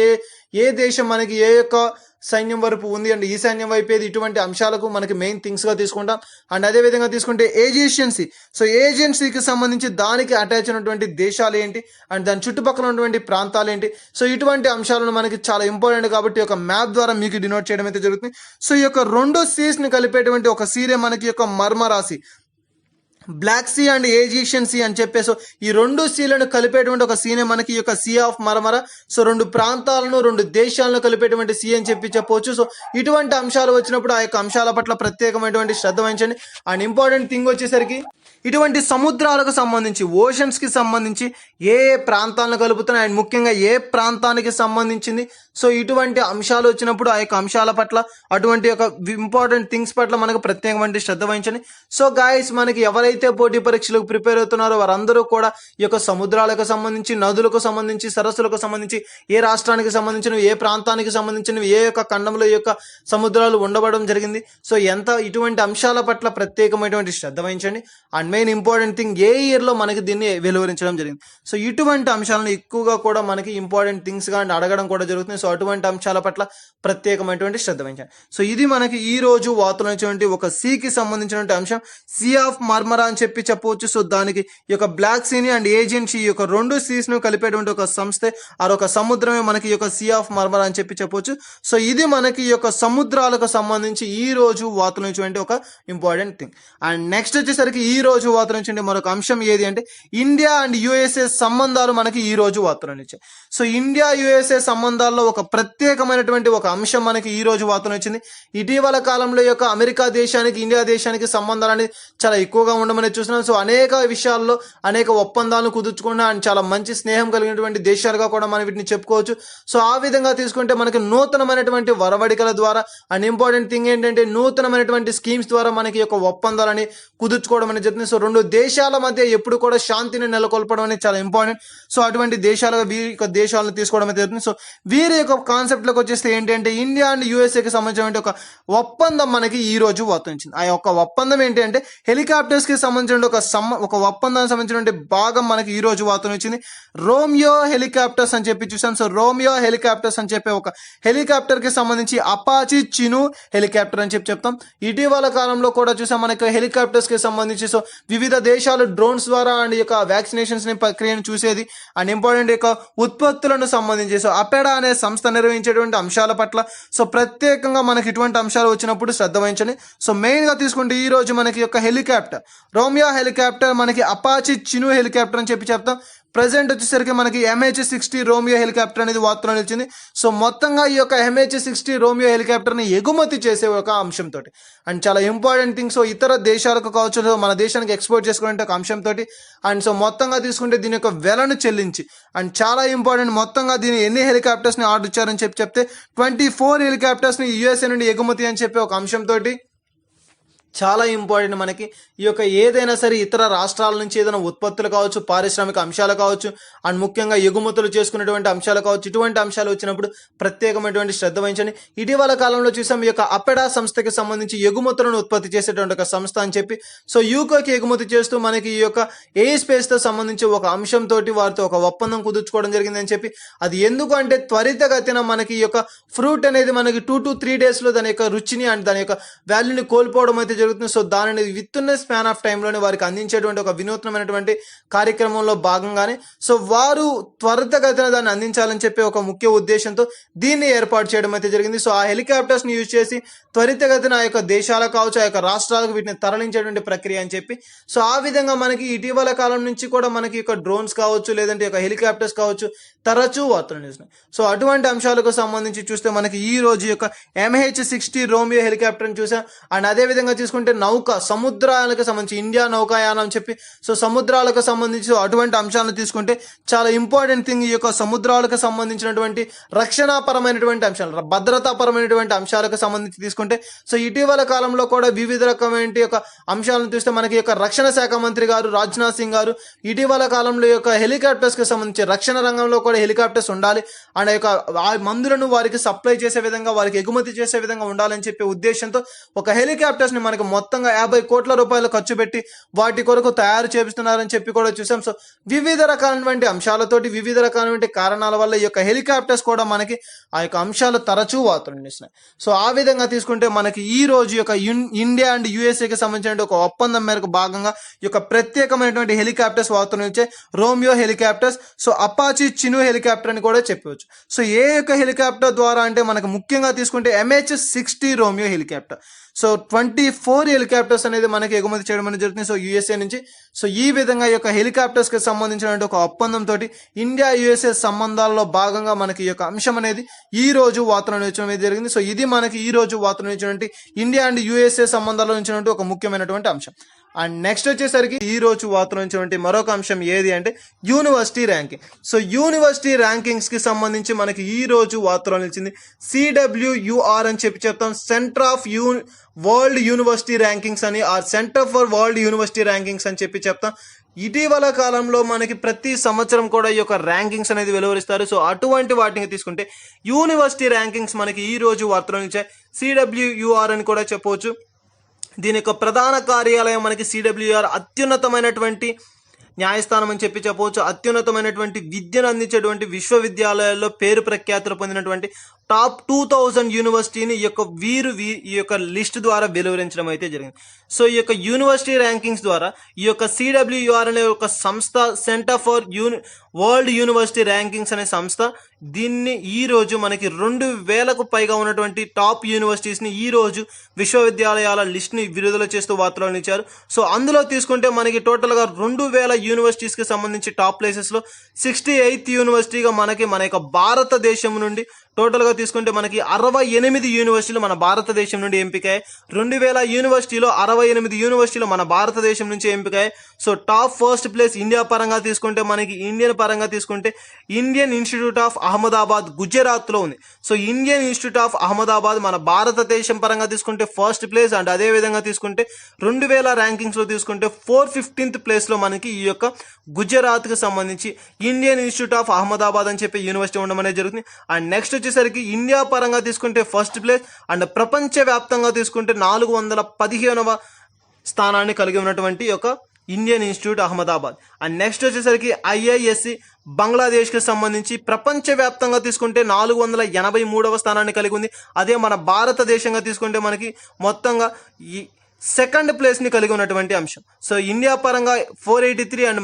ఏ దేశం మనకి ఏ యొక్క సైన్యం వైపు ఉంది అండ్ ఈ సైన్యం వైపు ఏది, ఇటువంటి అంశాలకు మనకి మెయిన్ థింగ్స్గా తీసుకుంటాం. అండ్ అదేవిధంగా తీసుకుంటే ఏజియన్సీ, సో ఏజియన్సీకి సంబంధించి దానికి అటాచ్ అయినటువంటి దేశాలు ఏంటి అండ్ దాని చుట్టుపక్కల ఉన్నటువంటి ప్రాంతాలు ఏంటి. సో ఇటువంటి అంశాలను మనకి చాలా ఇంపార్టెంట్ కాబట్టి ఒక మ్యాప్ ద్వారా మీకు డినోట్ చేయడం అయితే జరుగుతుంది. సో ఈ యొక్క రెండు సీస్ని కలిపేటువంటి ఒక సీరే మనకి యొక్క Marmara Sea, Black Sea and Aegean Sea అని చెప్పేసి ఈ రెండు సీలను కలిపేటువంటి ఒక సీనే మనకి ఈ యొక్క సీ ఆఫ్ మర్మరా. సో రెండు ప్రాంతాలను రెండు దేశాలను కలిపేటువంటి సీ అని చెప్పవచ్చు. సో ఇటువంటి అంశాలు వచ్చినప్పుడు ఆ యొక్క అంశాల పట్ల ప్రత్యేకమైనటువంటి శ్రద్ధ వహించండి. అండ్ ఇంపార్టెంట్ థింగ్ వచ్చేసరికి ఇటువంటి సముద్రాలకు సంబంధించి, ఓషన్స్కి సంబంధించి ఏ ప్రాంతాలను కలుపుతున్నాయి అండ్ ముఖ్యంగా ఏ ప్రాంతానికి సంబంధించింది. సో ఇటువంటి అంశాలు వచ్చినప్పుడు ఆ యొక్క అంశాల పట్ల, అటువంటి యొక్క ఇంపార్టెంట్ థింగ్స్ పట్ల మనకు ప్రత్యేకమైన శ్రద్ధ వహించండి. సో గాయస్, మనకి ఎవరైతే పోటీ పరీక్షలకు ప్రిపేర్ అవుతున్నారో వారందరూ కూడా ఈ యొక్క సముద్రాలకు సంబంధించి, నదులకు సంబంధించి, సరస్సులకు సంబంధించి, ఏ రాష్ట్రానికి సంబంధించినవి, ఏ ప్రాంతానికి సంబంధించినవి, ఏ యొక్క ఖండంలో ఈ యొక్క సముద్రాలు ఉండబడడం జరిగింది. సో ఇటువంటి అంశాల పట్ల ప్రత్యేకమైనటువంటి శ్రద్ధ వహించండి. అండ్ మెయిన్ ఇంపార్టెంట్ థింగ్, ఏ ఇయర్లో మనకి దీన్ని వెలువరించడం జరిగింది. సో ఇటువంటి అంశాలను ఎక్కువగా కూడా మనకి ఇంపార్టెంట్ థింగ్స్గా అడగడం కూడా జరుగుతుంది. సో అటువంటి అంశాల పట్ల ప్రత్యేకమైనటువంటి శ్రద్ధ వహించండి. సో ఇది మనకి ఈ రోజు వార్తలు ఒక సీకి సంబంధించినటువంటి అంశం, సీ ఆఫ్ మర్మరా అని చెప్పవచ్చు. సో దానికి ఈ యొక్క బ్లాక్ సీని అండ్ ఏజియన్ సీ, ఈ యొక్క రెండు సీస్ను కలిపేటువంటి ఒక సంస్థే, ఒక సముద్రమే మనకి ఈ యొక్క సీ ఆఫ్ మర్మరా అని చెప్పవచ్చు. సో ఇది మనకి ఈ యొక్క సముద్రాలకు సంబంధించి ఈ రోజు వార్తలు ఒక ఇంపార్టెంట్ థింగ్. అండ్ నెక్స్ట్ వచ్చేసరికి ఈ రోజు వార్తలు మరొక అంశం ఏది అంటే ఇండియా అండ్ యుఎస్ఏ సంబంధాలు మనకి ఈ రోజు వార్తలు వచ్చాయి. సో ఇండియా యుఎస్ఏ సంబంధాల్లో ఒక ప్రత్యేకమైనటువంటి ఒక అంశం మనకి ఈ రోజు వార్తలు వచ్చింది. ఇటీవల కాలంలో యొక్క అమెరికా దేశానికి, ఇండియా దేశానికి సంబంధాలు అనేది చాలా ఎక్కువగా ఉండమని చూస్తున్నాం. సో అనేక విషయాల్లో అనేక ఒప్పందాలను కుదుర్చుకున్న అండ్ చాలా మంచి స్నేహం కలిగినటువంటి దేశాలుగా కూడా మనం వీటిని చెప్పుకోవచ్చు. సో ఆ విధంగా తీసుకుంటే మనకి నూతనమైనటువంటి వరవడికల ద్వారా అండ్ ఇంపార్టెంట్ థింగ్ ఏంటంటే నూతనమైనటువంటి స్కీమ్స్ ద్వారా మనకి యొక్క ఒప్పందాలని కుదుర్చుకోవడం అనేది జరుగుతుంది. సో రెండు దేశాల మధ్య ఎప్పుడు కూడా శాంతిని నెలకొల్పడం అనేది చాలా ఇంపార్టెంట్. సో అటువంటి దేశాలుగా వీరి యొక్క దేశాలను తీసుకోవడం అయితే జరుగుతుంది. సో వీరి యొక్క కాన్సెప్ట్ లోకి వచ్చేస్తే ఏంటంటే ఇండియా అండ్ యుఎస్ఏకి సంబంధించిన ఒక ఒప్పందం మనకి ఈ రోజు వార్తొచ్చింది. ఆ యొక్క ఒప్పందం ఏంటి అంటే హెలికాప్టర్స్ కి సంబంధించిన ఒక ఒప్పందానికి సంబంధించిన భాగం మనకి ఈ రోజు వార్తొచ్చింది. రోమియో హెలికాప్టర్స్ అని చెప్పి చూసాం. సో రోమియో హెలికాప్టర్స్ అని చెప్పి ఒక హెలికాప్టర్ కి సంబంధించి అపాచీ చిను హెలికాప్టర్ అని చెప్తాం. ఇటీవల కాలంలో కూడా చూసాం మనకి హెలికాప్టర్స్ కి సంబంధించి సో వివిధ దేశాలు డ్రోన్స్ ద్వారా అండ్ యొక్క వ్యాక్సినేషన్స్ ని ప్రక్రియను చూసేది అండ్ ఇంపార్టెంట్ యొక్క ఉత్పత్తులను సంబంధించి సో అపెడా అనే సంస్థ నిర్వహించేటువంటి అంశాల పట్ల సో ప్రత్యేకంగా మనకి ఇటువంటి అంశాలు వచ్చినప్పుడు శ్రద్ధ వహించండి. సో మెయిన్ గా తీసుకుంటే ఈ రోజు మనకి యొక్క హెలికాప్టర్ రోమియో హెలికాప్టర్, మనకి అపాచీ చిను హెలికాప్టర్ అని చెప్పి చెప్తాం. ప్రజెంట్ వచ్చేసరికి మనకి MH-60 రోమియో హెలికాప్టర్ అనేది వార్తలో నిలిచింది. సో మొత్తంగా ఈ యొక్క MH-60 రోమియో హెలికాప్టర్ని ఎగుమతి చేసే ఒక అంశంతో అండ్ చాలా ఇంపార్టెంట్ థింగ్. సో ఇతర దేశాలకు కావచ్చు, మన దేశానికి ఎక్స్పోర్ట్ చేసుకునే ఒక అంశంతో అండ్ సో మొత్తంగా తీసుకుంటే దీని యొక్క వెలను చెల్లించి అండ్ చాలా ఇంపార్టెంట్, మొత్తంగా దీని ఎన్ని హెలికాప్టర్స్ని ఆర్డర్ ఇచ్చారని చెప్తే 24 హెలికాప్టర్స్ని USA నుండి ఎగుమతి అని చెప్పి ఒక అంశంతో చాలా ఇంపార్టెంట్. మనకి ఈ యొక్క ఏదైనా సరే ఇతర రాష్ట్రాల నుంచి ఏదైనా ఉత్పత్తులు కావచ్చు, పారిశ్రామిక అంశాలు కావచ్చు అండ్ ముఖ్యంగా ఎగుమతులు చేసుకునేటువంటి అంశాలు కావచ్చు, ఇటువంటి అంశాలు వచ్చినప్పుడు ప్రత్యేకమైనటువంటి శ్రద్ధ వహించండి. ఇటీవల కాలంలో చూసాం ఈ యొక్క అపెడా సంస్థకి సంబంధించి ఎగుమతులను ఉత్పత్తి చేసేటువంటి ఒక సంస్థ అని చెప్పి సో యూకేకి ఎగుమతి చేస్తూ మనకి ఈ యొక్క ఎయిర్ స్పేస్ తో సంబంధించి ఒక అంశంతో వారితో ఒక ఒప్పందం కుదుర్చుకోవడం జరిగిందని చెప్పి, అది ఎందుకు అంటే త్వరితగతిన మనకి ఈ యొక్క ఫ్రూట్ అనేది మనకి 2 to 3 days లో దాని యొక్క రుచిని అండ్ దాని యొక్క వాల్యూని కోల్పోవడం అయితే జరుగుతుంది. సో దానిని విత్ ఇన్ స్పాన్ ఆఫ్ టైంలోనే వారికి అందించేటువంటి ఒక వినూత్నమైనటువంటి కార్యక్రమంలో భాగంగానే సో వారు త్వరితగతిన దాన్ని అందించాలని చెప్పి ఒక ముఖ్య ఉద్దేశంతో దీన్ని ఏర్పాటు చేయడం అయితే జరిగింది. సో ఆ హెలికాప్టర్స్ ని యూజ్ చేసి త్వరితగతిన ఆ యొక్క దేశాలకు కావచ్చు, ఆ యొక్క రాష్ట్రాలకు వీటిని తరలించేటువంటి ప్రక్రియ అని చెప్పి సో ఆ విధంగా మనకి ఇటీవల కాలం నుంచి కూడా మనకి యొక్క డ్రోన్స్ కావచ్చు, లేదంటే యొక్క హెలికాప్టర్స్ కావచ్చు తరచూ వార్తలు నిలుస్తున్నాయి. సో అటువంటి అంశాలకు సంబంధించి చూస్తే మనకి ఈ రోజు యొక్క MH-60 రోమియో హెలికాప్టర్ ని చూసాం. అండ్ అదే విధంగా తీసుకుంటే సముద్రాలకు సంబంధించి ఇండియా నౌకాయానం అని చెప్పి సో సముద్రాలకు సంబంధించి అటువంటి అంశాలను తీసుకుంటే చాలా ఇంపార్టెంట్ థింగ్ ఈ యొక్క సముద్రాలకు సంబంధించినటువంటి రక్షణాపరమైనటువంటి అంశాలు, భద్రతాపరమైనటువంటి అంశాలకు సంబంధించి తీసుకుంటే సో ఇటీవల కాలంలో కూడా వివిధ రకమైన యొక్క అంశాలను చూస్తే మనకి యొక్క రక్షణ శాఖ మంత్రి గారు రాజ్నాథ్ సింగ్ గారు ఇటీవల కాలంలో యొక్క హెలికాప్టర్స్ కి సంబంధించి రక్షణ రంగంలో కూడా హెలికాప్టర్స్ ఉండాలి అండ్ యొక్క ఆ మందులను వారికి సప్లై చేసే విధంగా, వారికి ఎగుమతి చేసే విధంగా ఉండాలని చెప్పే ఉద్దేశంతో ఒక హెలికాప్టర్స్ ని మనకి మొత్తంగా 50 కోట్ల రూపాయలు ఖర్చు పెట్టి వాటి కొరకు తయారు చేపిస్తున్నారని చెప్పి కూడా చూసాం. సో వివిధ రకాలైనటువంటి అంశాలతోటి, వివిధ రకాలైన కారణాల వల్ల ఈ యొక్క హెలికాప్టర్స్ కూడా మనకి ఆ యొక్క అంశాలు తరచూ వార్తలునిస్తున్నాయి. సో ఆ విధంగా తీసుకుంటే మనకి ఈ రోజు యొక్క ఇండియా అండ్ యుఎస్ఏకి సంబంధించిన ఒక ఒప్పందం మేరకు భాగంగా ఈ యొక్క ప్రత్యేకమైనటువంటి హెలికాప్టర్స్ వార్తలు వచ్చే Romeo helicopters, so Apache చిను helicopter అని కూడా చెప్పవచ్చు. సో ఏ యొక్క హెలికాప్టర్ ద్వారా అంటే మనకు ముఖ్యంగా తీసుకుంటే MH-60 Romeo helicopter. So 24 helicopters అనేది మనకి ఎగుమతి చేయడం అనేది జరుగుతుంది సో యుఎస్ఏ నుంచి. సో ఈ విధంగా ఈ యొక్క హెలికాప్టర్స్ కి సంబంధించిన ఒక ఒప్పందం తోటి ఇండియా యుఎస్ఏ సంబంధాల్లో భాగంగా మనకి ఈ యొక్క అంశం అనేది ఈ రోజు వార్తలు నిలిచడం జరిగింది. సో ఇది మనకి ఈ రోజు వార్తలు నిలిచినటువంటి ఇండియా అండ్ యుఎస్ఏ సంబంధాల్లో నుంచి ఒక ముఖ్యమైనటువంటి అంశం. అండ్ నెక్స్ట్ వచ్చేసరికి ఈ రోజు వార్తలు నుంచి మరొక అంశం ఏది అంటే university ranking. So university rankings కి సంబంధించి మనకి ఈ రోజు వార్తలో నిలిచింది CWUR అని చెప్తాం, centre of world university rankings అని, ఆ centre for world university rankings అని చెప్తాం. ఇటీవల కాలంలో మనకి ప్రతి సంవత్సరం కూడా ఈ యొక్క ర్యాంకింగ్స్ అనేది వెలువరిస్తారు. సో అటువంటి వాటిని తీసుకుంటే యూనివర్సిటీ ర్యాంకింగ్స్ మనకి ఈ రోజు వార్తలో నిలిచాయి. CWUR అని కూడా చెప్పవచ్చు. దీని యొక్క ప్రధాన కార్యాలయం మనకి CWUR అత్యున్నతమైనటువంటి న్యాయస్థానం అని చెప్పవచ్చు. అత్యున్నతమైనటువంటి విద్యను అందించేటువంటి విశ్వవిద్యాలయాల్లో పేరు ప్రఖ్యాతులు పొందినటువంటి టాప్ 2000 యూనివర్సిటీని ఈ యొక్క లిస్ట్ ద్వారా వెలువరించడం అయితే జరిగింది. సో ఈ యొక్క యూనివర్సిటీ ర్యాంకింగ్స్ ద్వారా ఈ యొక్క CWUR అనే ఒక సంస్థ, centre for world university rankings అనే సంస్థ, దీన్ని ఈ రోజు మనకి 2000కు పైగా ఉన్నటువంటి టాప్ యూనివర్సిటీస్ ని ఈ రోజు విశ్వవిద్యాలయాల లిస్ట్ ని విడుదల చేస్తూ వార్తలు ఇచ్చారు. సో అందులో తీసుకుంటే మనకి టోటల్ గా 2000 యూనివర్సిటీస్ కి సంబంధించి టాప్ ప్లేసెస్ లో 68th యూనివర్సిటీగా మనకి మన యొక్క భారతదేశం నుండి టోటల్ గా తీసుకుంటే మనకి 68 యూనివర్సిటీలు మన భారతదేశం నుండి ఎంపికాయి. 2000 యూనివర్సిటీలో 68 యూనివర్సిటీలు మన భారతదేశం నుంచి ఎంపికాయి. So top first place India పరంగా తీసుకుంటే మనకి ఇండియన్ పరంగా తీసుకుంటే Indian Institute of Ahmedabad Gujarat లో ఉంది. So Indian Institute of Ahmedabad మన భారతదేశం పరంగా తీసుకుంటే ఫస్ట్ ప్లేస్. అండ్ అదే విధంగా తీసుకుంటే 2000 ర్యాంకింగ్స్ లో తీసుకుంటే 415th ప్లేస్ లో మనకి ఈ యొక్క గుజరాత్ కి సంబంధించి ఇండియన్ ఇన్స్టిట్యూట్ ఆఫ్ అహ్మదాబాద్ అని చెప్పి యూనివర్సిటీ ఉండడం అనేది జరుగుతుంది. అండ్ నెక్స్ట్ వచ్చేసరికి ఇండియా పరంగా తీసుకుంటే ఫస్ట్ ప్లేస్ అండ్ ప్రపంచ వ్యాప్తంగా తీసుకుంటే 415వ స్థానాన్ని కలిగి ఉన్నటువంటి ఒక Indian institute Ahmedabad. And next వచ్చేసరికి IISc బంగ్లాదేశ్ కి సంబంధించి ప్రపంచ వ్యాప్తంగా తీసుకుంటే 483వ స్థానాన్ని కలిగి ఉంది. అదే మన భారతదేశంగా తీసుకుంటే మనకి మొత్తంగా ఈ సెకండ్ ప్లేస్ ని కలిగి ఉన్నటువంటి అంశం. సో ఇండియా పరంగా 483 అండ్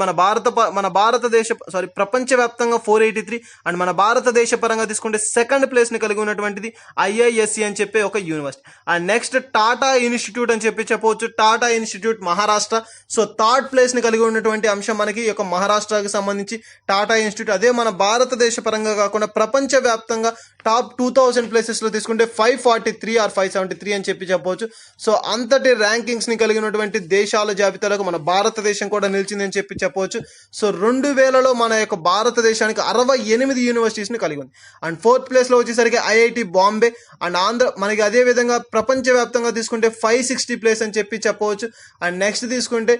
ప్రపంచ వ్యాప్తంగా 483 అండ్ మన భారతదేశ పరంగా తీసుకుంటే సెకండ్ ప్లేస్ ని కలిగి ఉన్నటువంటిది IISc అని చెప్పే ఒక university. And next Tata institute అని చెప్పవచ్చు. Tata institute Maharashtra. So third place ని కలిగి ఉన్నటువంటి అంశం మనకి ఈ యొక్క మహారాష్ట్రకి సంబంధించి టాటా ఇన్స్టిట్యూట్. అదే మన భారతదేశ పరంగా కాకుండా ప్రపంచ వ్యాప్తంగా టాప్ 2000 ప్లేసెస్ లో తీసుకుంటే 543 ఆర్ 573 అని చెప్పవచ్చు. సో అంతటి ర్యాంకింగ్స్ ని కలిగినటువంటి దేశాల జాబితాలకు మన భారతదేశం కూడా నిలిచిందని చెప్పవచ్చు. సో 2000లో మన యొక్క భారతదేశానికి 68 యూనివర్సిటీస్ ని కలిగి ఉంది. అండ్ 4th ప్లేస్ లో వచ్చేసరికి IIT బాంబే అండ్ ఆంధ్ర. మనకి అదే విధంగా ప్రపంచ వ్యాప్తంగా తీసుకుంటే 560 ప్లేస్ అని చెప్పవచ్చు. అండ్ నెక్స్ట్ తీసుకుంటే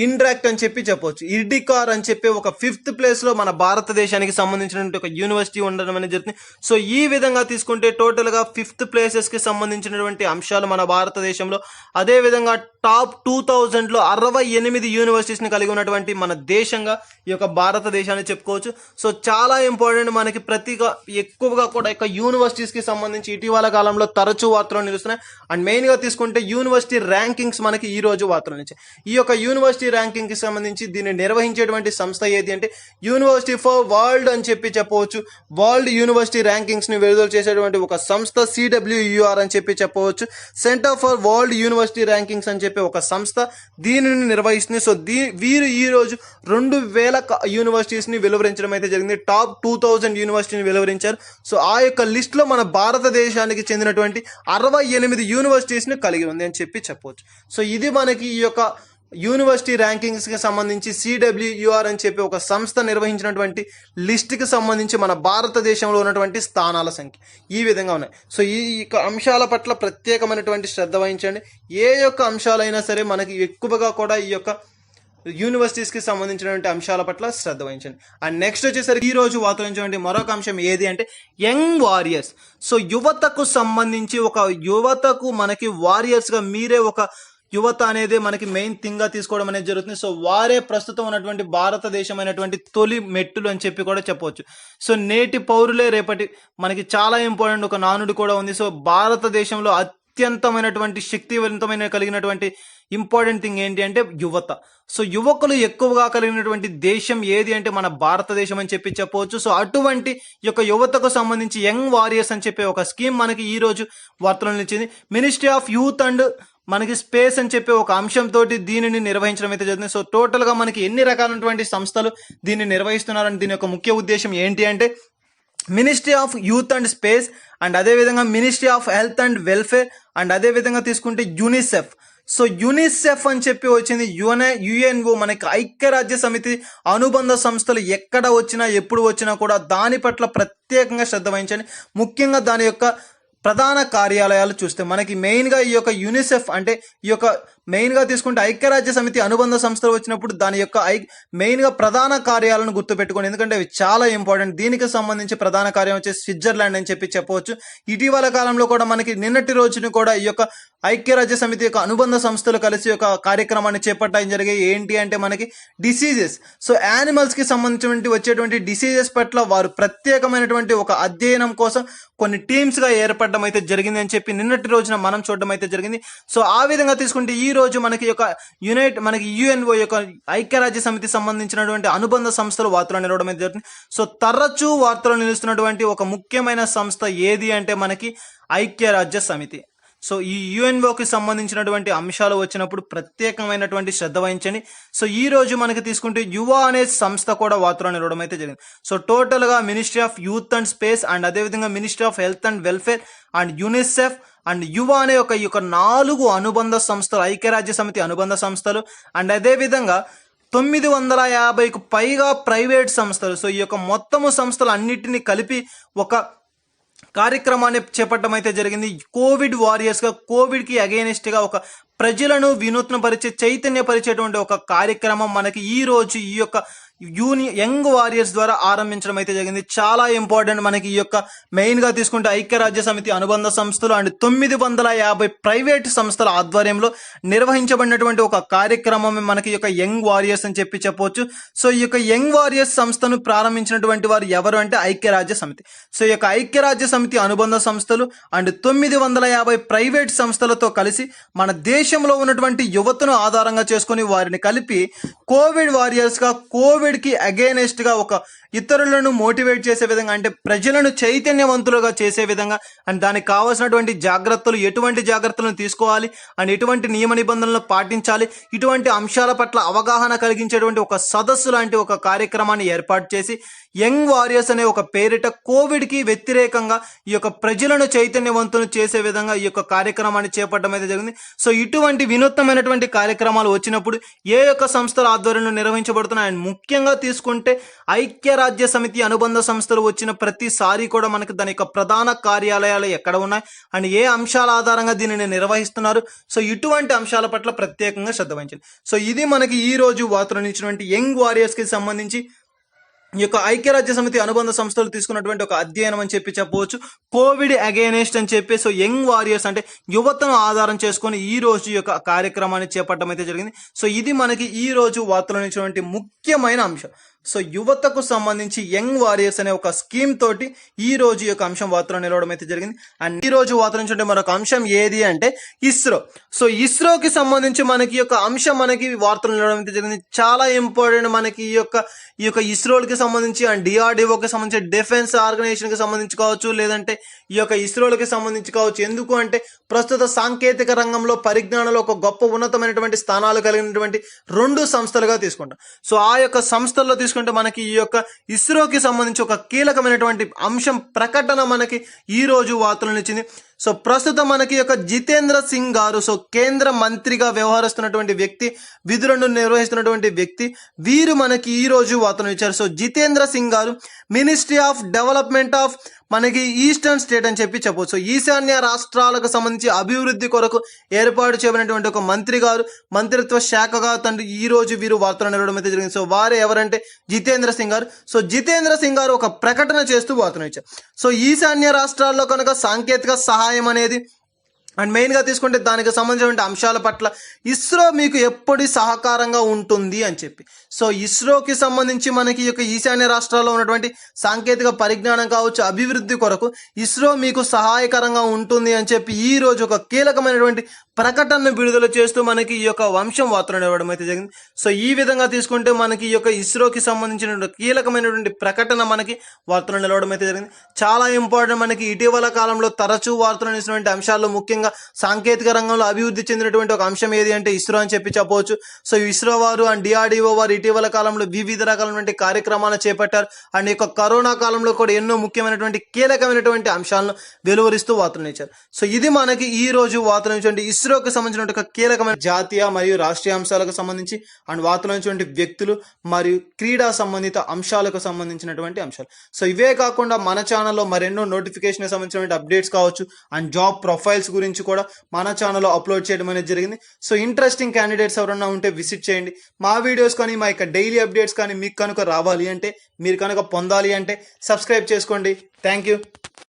ఇండ్రాక్ట్ అని చెప్పవచ్చు. ఇర్డికార్ అని చెప్పి ఒక 5th ప్లేస్ లో మన భారతదేశానికి సంబంధించినటువంటి ఒక యూనివర్సిటీ ఉండడం అనేది జరుగుతుంది. సో ఈ విధంగా తీసుకుంటే టోటల్ గా 5th ప్లేసెస్ కి సంబంధించినటువంటి అంశాలు మన భారతదేశంలో. అదే విధంగా టాప్ 2000లో 68 యూనివర్సిటీస్ ని కలిగి ఉన్నటువంటి మన దేశంగా ఈ యొక్క భారతదేశాన్ని చెప్పుకోవచ్చు. సో చాలా ఇంపార్టెంట్ మనకి ఎక్కువగా కూడా ఇక యూనివర్సిటీస్ కి సంబంధించి ఇటీవల కాలంలో తరచూ వార్తలు నిలుస్తున్నాయి. అండ్ మెయిన్ గా తీసుకుంటే యూనివర్సిటీ ర్యాంకింగ్స్ మనకి ఈ రోజు వార్తలు నిలిచాయి. ఈ యొక్క యూనివర్సిటీ యూనివర్సిటీ ర్యాంకింగ్ కి సంబంధించి దీన్ని నిర్వహించేటువంటి సంస్థ ఏది అంటే యూనివర్సిటీ ఫర్ వరల్డ్ అని చెప్పవచ్చు. వరల్డ్ యూనివర్సిటీ ర్యాంకింగ్స్ ని విడుదల చేసేటువంటి ఒక సంస్థ CWUR అని చెప్పవచ్చు. Centre for world university rankings అని చెప్పి ఒక సంస్థ దీనిని నిర్వహిస్తుంది. సో వీరు ఈ రోజు 2000 యూనివర్సిటీస్ ని వెలువరించడం అయితే జరిగింది. టాప్ 2000 యూనివర్సిటీని వెలువరించారు. సో ఆ యొక్క లిస్ట్ లో మన భారతదేశానికి చెందినటువంటి 68 యూనివర్సిటీస్ ని కలిగి ఉంది అని చెప్పవచ్చు. సో ఇది మనకి ఈ యొక్క యూనివర్సిటీ ర్యాంకింగ్స్ కి సంబంధించి CWUR అని చెప్పి ఒక సంస్థ నిర్వహించినటువంటి లిస్ట్ కి సంబంధించి మన భారతదేశంలో ఉన్నటువంటి స్థానాల సంఖ్య ఈ విధంగా ఉన్నాయి. సో ఈ అంశాల పట్ల ప్రత్యేకమైనటువంటి శ్రద్ధ వహించండి. ఏ యొక్క అంశాలైనా సరే మనకి ఎక్కువగా కూడా ఈ యొక్క యూనివర్సిటీస్ కి సంబంధించినటువంటి అంశాల పట్ల శ్రద్ధ వహించండి. అండ్ నెక్స్ట్ వచ్చేసరికి ఈ రోజు వాతావరించినటువంటి మరొక అంశం ఏది అంటే యంగ్ వారియర్స్. సో యువతకు సంబంధించి ఒక యువతకు మనకి వారియర్స్ గా మీరే ఒక యువత అనేది మనకి మెయిన్ థింగ్ గా తీసుకోవడం అనేది జరుగుతుంది. సో వారే ప్రస్తుతం ఉన్నటువంటి భారతదేశమైనటువంటి తొలి మెట్టులు అని చెప్పి కూడా చెప్పవచ్చు. సో నేటి పౌరులే రేపటి మనకి చాలా ఇంపార్టెంట్ ఒక నానుడి కూడా ఉంది. సో భారతదేశంలో అత్యంతమైనటువంటి శక్తివంతమైన కలిగినటువంటి ఇంపార్టెంట్ థింగ్ ఏంటి అంటే యువత. సో యువకులు ఎక్కువగా కలిగినటువంటి దేశం ఏది అంటే మన భారతదేశం అని చెప్పవచ్చు. సో అటువంటి యొక్క యువతకు సంబంధించి యంగ్ వారియర్స్ అని చెప్పి ఒక స్కీమ్ మనకి ఈ రోజు వార్తల్లో నిలిచింది. మినిస్ట్రీ ఆఫ్ యూత్ అండ్ మనకి స్పేస్ అని చెప్పి ఒక అంశంతో దీనిని నిర్వహించడం అయితే జరుగుతుంది. సో టోటల్ గా మనకి ఎన్ని రకాలైనటువంటి సంస్థలు దీన్ని నిర్వహిస్తున్నారని దీని యొక్క ముఖ్య ఉద్దేశం ఏంటి అంటే Ministry of Youth and Space and అదేవిధంగా Ministry of Health and Welfare and అదేవిధంగా తీసుకుంటే యూనిసెఫ్. సో యూనిసెఫ్ అని చెప్పి వచ్చింది UNO మనకి ఐక్యరాజ్య సమితి అనుబంధ సంస్థలు ఎక్కడ వచ్చినా ఎప్పుడు వచ్చినా కూడా దాని పట్ల ప్రత్యేకంగా శ్రద్ధ వహించండి. ముఖ్యంగా దాని యొక్క ప్రధాన కార్యాలయాలు చూస్తే మనకి మెయిన్ గా ఈ యొక్క యూనిసెఫ్ అంటే ఈ యొక్క మెయిన్ గా తీసుకుంటే ఐక్యరాజ్య సమితి అనుబంధ సంస్థలు వచ్చినప్పుడు దాని యొక్క మెయిన్ గా ప్రధాన కార్యాలను గుర్తుపెట్టుకోండి, ఎందుకంటే అవి చాలా ఇంపార్టెంట్. దీనికి సంబంధించి ప్రధాన కార్యం వచ్చేసి స్విట్జర్లాండ్ అని చెప్పవచ్చు. ఇటీవల కాలంలో కూడా మనకి నిన్నటి రోజున కూడా ఈ యొక్క ఐక్యరాజ్య సమితి యొక్క అనుబంధ సంస్థలు కలిసి ఒక కార్యక్రమాన్ని చేపట్టడం జరిగాయి. ఏంటి అంటే మనకి డిసీజెస్. సో యానిమల్స్ కి సంబంధించినటువంటి వచ్చేటువంటి డిసీజెస్ పట్ల వారు ప్రత్యేకమైనటువంటి ఒక అధ్యయనం కోసం కొన్ని టీమ్స్ గా ఏర్పడడం అయితే జరిగింది అని చెప్పి నిన్నటి రోజున మనం చూడడం అయితే జరిగింది. సో ఆ విధంగా తీసుకుంటే ఈ రోజు మనకి యొక్క UNO యొక్క ఐక్యరాజ్య సమితి సంబంధించినటువంటి అనుబంధ సంస్థలు వార్తలు నిలవడం అయితే జరుగుతుంది. సో తరచూ వార్తలు నిలుస్తున్నటువంటి ఒక ముఖ్యమైన సంస్థ ఏది అంటే మనకి ఐక్యరాజ్య సమితి. సో ఈ UNOకి సంబంధించినటువంటి అంశాలు వచ్చినప్పుడు ప్రత్యేకమైనటువంటి శ్రద్ధ వహించండి. సో ఈ రోజు మనకి తీసుకుంటే యువ అనే సంస్థ కూడా వార్తలు నిలవడం అయితే జరిగింది. సో టోటల్ గా Ministry of Youth and Space and అదేవిధంగా Ministry of Health and Welfare and UNICEF and యువ అనే ఒక 4 అనుబంధ సంస్థలు ఐక్యరాజ్య సమితి అనుబంధ సంస్థలు అండ్ అదేవిధంగా 950కు పైగా ప్రైవేట్ సంస్థలు. సో ఈ యొక్క మొత్తము సంస్థలు అన్నిటిని కలిపి ఒక కార్యక్రమాన్ని చేపట్టడం అయితే జరిగింది. కోవిడ్ వారియర్స్ గా కోవిడ్ కి అగైనెస్ట్ గా ఒక ప్రజలను వినూత్నపరిచే చైతన్యపరిచేటువంటి ఒక కార్యక్రమం మనకి ఈ రోజు ఈ యొక్క యంగ్ వారియర్స్ ద్వారా ఆరంభించడం అయితే జరిగింది. చాలా ఇంపార్టెంట్ మనకి ఈ యొక్క మెయిన్ గా తీసుకుంటే ఐక్యరాజ్య సమితి అనుబంధ సంస్థలు అండ్ 950 ప్రైవేట్ సంస్థల ఆధ్వర్యంలో నిర్వహించబడినటువంటి ఒక కార్యక్రమం మనకి ఈ యొక్క యంగ్ వారియర్స్ అని చెప్పవచ్చు. సో ఈ యొక్క యంగ్ వారియర్స్ సంస్థను ప్రారంభించినటువంటి వారు ఎవరు అంటే ఐక్యరాజ్య సమితి. సో ఈ యొక్క ఐక్యరాజ్య సమితి అనుబంధ సంస్థలు అండ్ 950 ప్రైవేట్ సంస్థలతో కలిసి మన దేశంలో ఉన్నటువంటి యువతను ఆధారంగా చేసుకుని వారిని కలిపి కోవిడ్ వారియర్స్ గా కోవిడ్ కి అగైనెస్ట్ గా ఒక ఇతరులను మోటివేట్ చేసే విధంగా అంటే ప్రజలను చైతన్యవంతులుగా చేసే విధంగా అండ్ దానికి కావాల్సినటువంటి జాగ్రత్తలు ఎటువంటి జాగ్రత్తలను తీసుకోవాలి అండ్ ఎటువంటి నియమ నిబంధనలను పాటించాలి ఇటువంటి అంశాల పట్ల అవగాహన కలిగించేటువంటి ఒక సదస్సు లాంటి ఒక కార్యక్రమాన్ని ఏర్పాటు చేసి యంగ్ వారియర్స్ అనే ఒక పేరిట కోవిడ్ కి వ్యతిరేకంగా ఈ యొక్క ప్రజలను చైతన్యవంతులు చేసే విధంగా ఈ యొక్క కార్యక్రమాన్ని చేపట్టడం అయితే జరిగింది. సో ఇటువంటి వినూత్నమైనటువంటి కార్యక్రమాలు వచ్చినప్పుడు ఏ యొక్క సంస్థల ఆధ్వర్యంలో నిర్వహించబడుతున్నాయి అండ్ ముఖ్యంగా తీసుకుంటే ఐక్యరాజ్య సమితి అనుబంధ సంస్థలు వచ్చిన ప్రతిసారి కూడా మనకి దాని యొక్క ప్రధాన కార్యాలయాలు ఎక్కడ ఉన్నాయి అండ్ ఏ అంశాల ఆధారంగా దీనిని నిర్వహిస్తున్నారు. సో ఇటువంటి అంశాల పట్ల ప్రత్యేకంగా శ్రద్ధ వహించాలి. సో ఇది మనకి ఈ రోజు వార్తలు ఇచ్చినటువంటి యంగ్ వారియర్స్ కి సంబంధించి ఈ యొక్క ఐక్యరాజ్య సమితి అనుబంధ సంస్థలు తీసుకున్నటువంటి ఒక అధ్యయనం అని చెప్పవచ్చు. కోవిడ్ అగైనెస్ట్ అని చెప్పి సో యంగ్ వారియర్స్ అంటే యువతను ఆధారం చేసుకొని ఈ రోజు యొక్క కార్యక్రమాన్ని చేపట్టడం అయితే జరిగింది. సో ఇది మనకి ఈ రోజు వార్తలు ఇచ్చినటువంటి ముఖ్యమైన అంశం. సో యువతకు సంబంధించి యంగ్ వారియర్స్ అనే ఒక స్కీమ్ తోటి ఈ రోజు ఈ యొక్క అంశం వార్తలో నిలవడం అయితే జరిగింది. అండ్ ఈ రోజు వార్తల నుంచి మరొక అంశం ఏది అంటే ఇస్రో. సో ఇస్రోకి సంబంధించి మనకి ఈ యొక్క అంశం మనకి వార్తలు నిలవడం అయితే జరిగింది. చాలా ఇంపార్టెంట్ మనకి ఈ యొక్క ఇస్రోకి సంబంధించి అండ్ డిఆర్డిఓకి సంబంధించి డిఫెన్స్ ఆర్గనైజేషన్ కి సంబంధించి కావచ్చు, లేదంటే ఈ యొక్క ఇస్రోలకి సంబంధించి కావచ్చు. ఎందుకు అంటే ప్రస్తుత సాంకేతిక రంగంలో పరిజ్ఞానంలో ఒక గొప్ప ఉన్నతమైనటువంటి స్థానాలు కలిగినటువంటి 2 సంస్థలుగా తీసుకుంటాం. సో ఆ యొక్క సంస్థల్లో తీసుకుంటే మనకి ఈ యొక్క ఇస్రోకి సంబంధించి ఒక కీలకమైనటువంటి అంశం ప్రకటన మనకి ఈ రోజు వార్తలను ఇచ్చింది. సో ప్రస్తుతం మనకి యొక్క జితేంద్ర సింగ్ గారు, సో కేంద్ర మంత్రిగా వ్యవహరిస్తున్నటువంటి వ్యక్తి, విధులను నిర్వహిస్తున్నటువంటి వ్యక్తి, వీరు మనకి ఈ రోజు వార్తలు ఇచ్చారు. సో జితేంద్ర సింగ్ గారు మినిస్ట్రీ ఆఫ్ డెవలప్మెంట్ ఆఫ్ మనకి ఈస్టర్న్ స్టేట్ అని చెప్పవచ్చు. ఈశాన్య రాష్ట్రాలకు సంబంధించి అభివృద్ధి కొరకు ఏర్పాటు చేయబడినటువంటి ఒక మంత్రి గారు, మంత్రిత్వ శాఖగా తండ్రి ఈ రోజు వీరు వార్తలు నిలవడం అయితే జరిగింది. సో వారే ఎవరంటే జితేంద్ర సింగ్ గారు. సో జితేంద్ర సింగ్ గారు ఒక ప్రకటన చేస్తూ వార్తలు ఇచ్చారు. సో ఈశాన్య రాష్ట్రాల్లో కనుక సాంకేతిక సహాయం అనేది అండ్ మెయిన్గా తీసుకుంటే దానికి సంబంధించిన అంశాల పట్ల ఇస్రో మీకు ఎప్పుడు సహకారంగా ఉంటుంది అని చెప్పి. సో ఇస్రోకి సంబంధించి మనకి ఈ యొక్క ఈశాన్య రాష్ట్రాల్లో ఉన్నటువంటి సాంకేతిక పరిజ్ఞానం కావచ్చు, అభివృద్ధి కొరకు ఇస్రో మీకు సహాయకరంగా ఉంటుంది అని చెప్పి ఈ రోజు ఒక కీలకమైనటువంటి ప్రకటనను విడుదల చేస్తూ మనకి ఈ యొక్క వంశం వార్తలు ఇవ్వడం అయితే జరిగింది. సో ఈ విధంగా తీసుకుంటే మనకి ఈ యొక్క ఇస్రోకి సంబంధించిన కీలకమైనటువంటి ప్రకటన మనకి వార్తలు నిలవడం అయితే జరిగింది. చాలా ఇంపార్టెంట్. మనకి ఇటీవల కాలంలో తరచూ వార్తలు నిలిచినటువంటి అంశాల్లో ముఖ్యంగా సాంకేతిక రంగంలో అభివృద్ధి చెందినటువంటి ఒక అంశం ఏది అంటే ఇస్రో అని చెప్పవచ్చు. సో ఇస్రో వారు అండ్ డిఆర్డిఓ వారు ఇటీవల కాలంలో వివిధ రకాలైనటువంటి కార్యక్రమాలను చేపట్టారు. అండ్ యొక్క కరోనా కాలంలో కూడా ఎన్నో ముఖ్యమైనటువంటి కీలకమైనటువంటి అంశాలను వెలువరిస్తూ వార్తలు ఇచ్చారు. సో ఇది మనకి ఈ రోజు వార్తలు ఇచ్చినటువంటి ఇస్రోకి సంబంధించిన ఒక కీలకమైన జాతీయ మరియు రాష్ట్రీయ అంశాలకు సంబంధించి అండ్ వార్తలు ఇచ్చినటువంటి వ్యక్తులు మరియు క్రీడా సంబంధిత అంశాలకు సంబంధించినటువంటి అంశాలు. సో ఇవే కాకుండా మన ఛానల్లో మరెన్నో నోటిఫికేషన్ సంబంధించినటువంటి అప్డేట్స్ కావచ్చు అండ్ జాబ్ ప్రొఫైల్స్ గురించి కూడా మన ఛానల్లో అప్లోడ్ చేయడం అనేది జరిగింది. సో ఇంట్రెస్టింగ్ క్యాండిడేట్స్ ఎవరన్నా ఉంటే విజిట్ చేయండి. మా వీడియోస్ కానీ మా యొక్క డైలీ అప్డేట్స్ కానీ మీకు కనుక రావాలి అంటే, మీరు కనుక పొందాలి అంటే సబ్స్క్రైబ్ చేసుకోండి. Thank you.